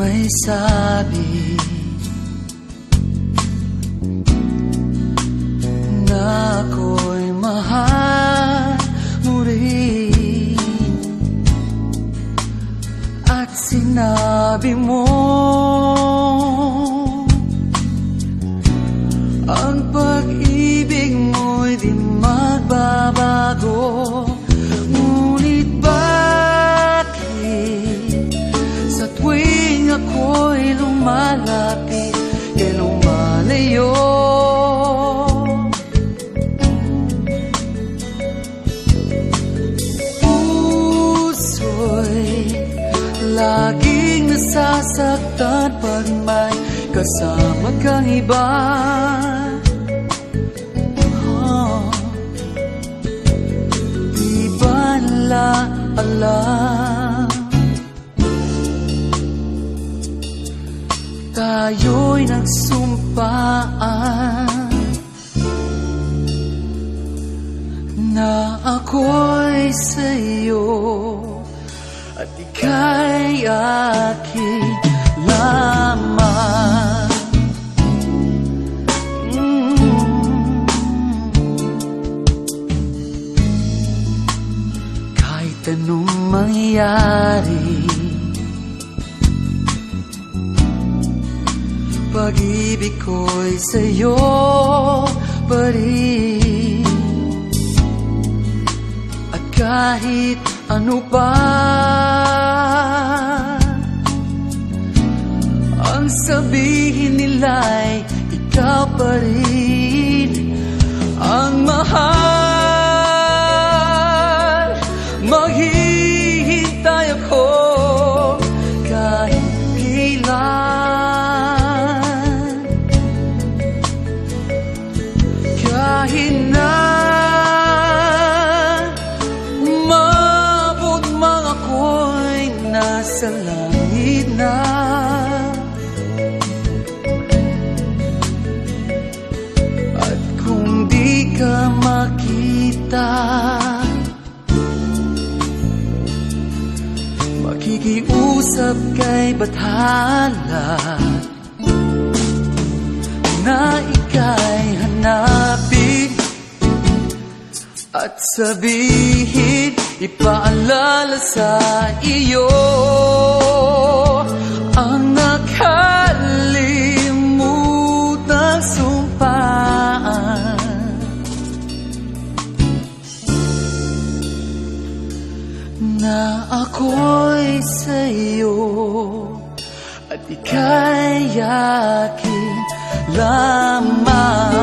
may sabi na ako'y mahal mo rin, at sinabi mo ang pag-ibig mo'y di magbabago. Ngunit bakit sa tuwing ako'y lumalapit kay lumalayo? Puso'y laging nasasaktan pag may kasama kang iba. Di ba nila alam tayo'y nagsumpaan na ako'y sa'yo at ika'y aking lamang. Kahit anong mangyari, pag-ibig ko'y sa'yo pa rin. At kahit ano pa ang sabihin nila'y ikaw pa rin ang mahal. Maghihintay ako kahit kailan, kahit na umabot man ako'y nasa langit na. At kung di ka makita, makikiusap kay Bathala na ika'y hanapin at sabihin, ipaalala sa iyo ang nakalimutang sumpaan na ako'y sa'yo at ika'y aking lamang.